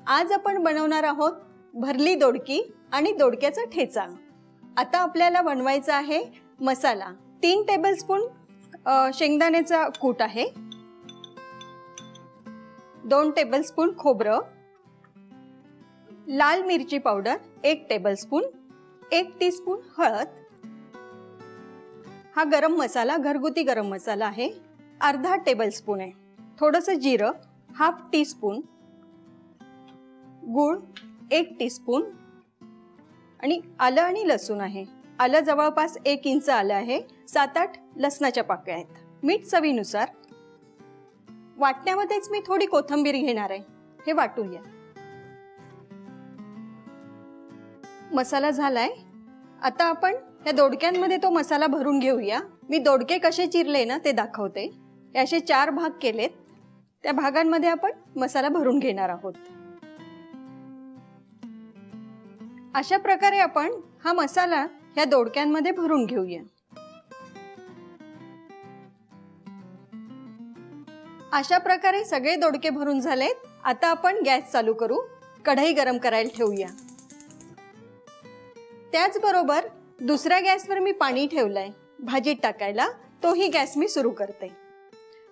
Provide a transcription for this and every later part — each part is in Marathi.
आज आपण बनवणार आहोत भरली दोडकी आणि दोडक्याचा ठेचा। आता आपल्याला बनवायचा आहे मसाला। 3 टेबलस्पून शेंगदाण्याचा कूट आहे, 2 टेबलस्पून खोबरं, लाल मिरची पावडर 1 टेबलस्पून, 1 टीस्पून हळद, हा गरम मसाला घरगुती गरम मसाला आहे, अर्धा टेबलस्पून आहे, थोडंसं जिरं हाफ टीस्पून, गूळ 1 टीस्पून आणि आलं आणि लसूण आहे। आलं जवळपास 1 इंच आलं आहे, 7-8 लसणाच्या पाकळ्या आहेत, मीठ चवीनुसार। वाटण्यामध्येच मी थोडी कोथिंबीर घेणार आहे, हे वाटूया। मसाला झालाय, आता आपण या दोडक्यांमध्ये तो मसाला भरून घेऊया। मी दोडके कसे चिरले ना ते दाखवते। असे 4 भाग केलेत, त्या भागांमध्ये आपण मसाला भरून घेणार आहोत। अशा प्रकारे आपण हा मसाला या दोडक्यांमध्ये भरून घेऊया। अशा प्रकारे सगळे दोडके भरून झालेत। आता आपण गॅस चालू करू, कढई गरम करायला ठेवूया। त्याचबरोबर दुसऱ्या गॅसवर मी पाणी ठेवलंय भाजीत टाकायला, तोही गॅस मी सुरू करते।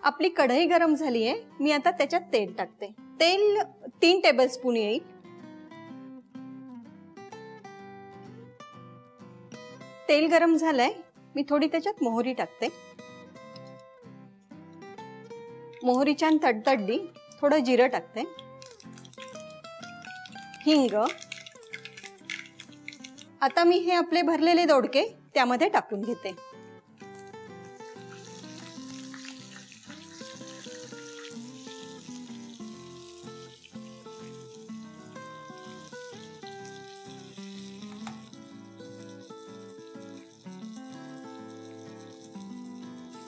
आपली कढई गरम झाली आहे, मी आता त्याच्यात तेल टाकते। तेल 3 टेबलस्पून येईल। तेल गरम झालंय, मी थोडी त्याच्यात मोहरी टाकते। मोहरी छान तडतडली, थोडं जिरं टाकते, हिंग। आता मी हे आपले भरलेले दोडके त्यामध्ये टाकून घेते।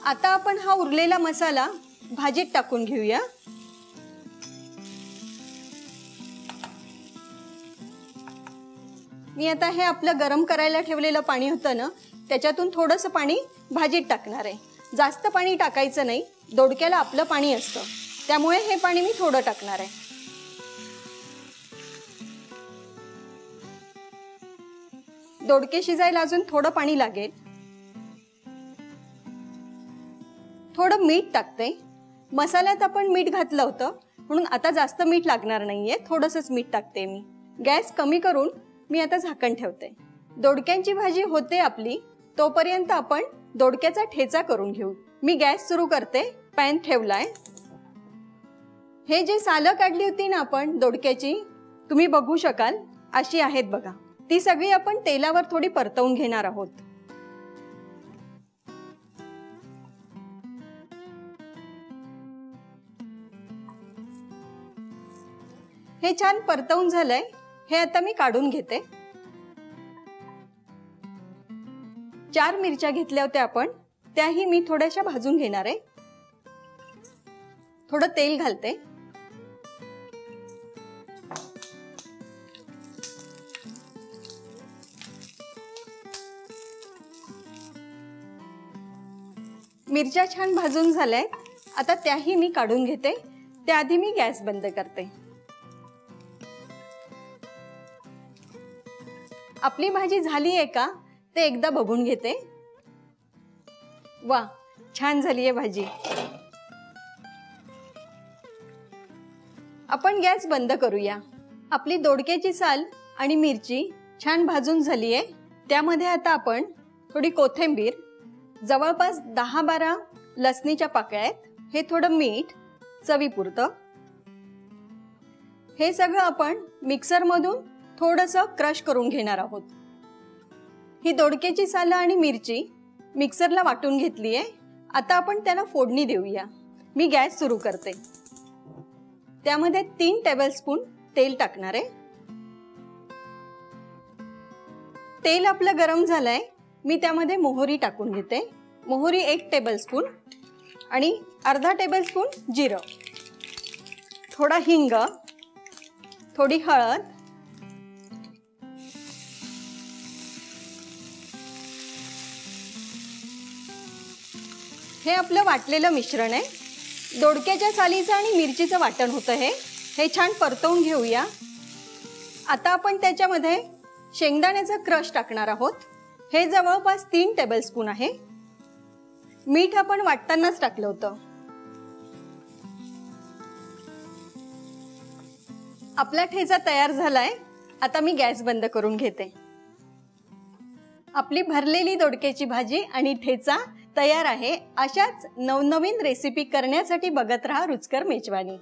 आता आपण हा उरलेला मसाला भाजीत टाकून घेऊया। मी आता हे आपलं गरम करायला ठेवलेलं पाणी होतं ना, त्याच्यातून थोडंसं पाणी भाजीत टाकणार आहे। जास्त पाणी टाकायचं नाही, दोडक्याला आपलं पाणी असतं, त्यामुळे हे पाणी मी थोडं टाकणार आहे। दोडके शिजायला अजून थोडं पाणी लागेल। थोडं मीठ टाकते, मसाल्यात आपण मीठ घातलं होतं म्हणून आता जास्त मीठ लागणार नाहीये, थोडंसंच मीठ टाकते मी। गॅस कमी करून मी आता झाकण ठेवते। दोडक्यांची भाजी होते आपली, तोपर्यंत आपण दोडक्याचा ठेचा करून घेऊ। मी गॅस सुरू करते, पॅन ठेवलाय। हे जे सालं काढली होती ना आपण दोडक्याची, तुम्ही बघू शकाल अशी आहेत बघा, ती सगळी आपण तेलावर थोडी परतवून घेणार आहोत। हे छान परतवून झालंय, हे आता मी काढून घेते। 4 मिरच्या घेतल्या होत्या आपण, त्याही मी थोड्याशा भाजून घेणार आहे। थोडं तेल घालते, मिरच्या छान भाजून झाल्यात, आता त्याही मी काढून घेते। त्याआधी मी गॅस बंद करते। आपली भाजी झाली आहे का ते एकदा बघून घेते। वा, छान झाली आहे भाजी। आपण गॅस बंद करूया। आपली दोडक्याची साल आणि मिरची छान भाजून झाली आहे, त्यामध्ये आता आपण थोडी कोथिंबीर, जवळपास 10-12 लसणीच्या पाकळ्या आहेत, हे थोडं मीठ चवीपुरतं, हे सगळं आपण मिक्सर मधून थोडंसं क्रश करून घेणार आहोत। ही दोडक्याची सालं आणि मिरची मिक्सरला वाटून घेतली आहे। आता आपण त्याला फोडणी देऊया। मी गॅस सुरू करते, त्यामध्ये 3 टेबलस्पून तेल टाकणार आहे। तेल आपलं गरम झालंय, मी त्यामध्ये मोहरी टाकून घेते। मोहरी 1 टेबलस्पून आणि अर्धा टेबलस्पून जिरं, थोडा हिंग, थोडी हळद, हे आपलं वाटलेलं मिश्रण आहे। दोडक्याच्या सालीचं आणि मिरचीचं वाटण होतं हे। हे छान परतवून घेऊया। आता आपण त्याच्यामध्ये शेंगदाण्याचा क्रश टाकणार आहोत। हे जवळपास 3 टेबलस्पून आहे। मीठ आपण वाटतानाच टाकलं होतं। आपला ठेचा तयार झालाय। आता मी गॅस बंद करून घेते। आपली भरलेली दोडक्याची भाजी आणि ठेचा तयार आहे। अशाच नवनवीन रेसिपी करण्यासाठी बघत रहा रुचकर मेजवानी।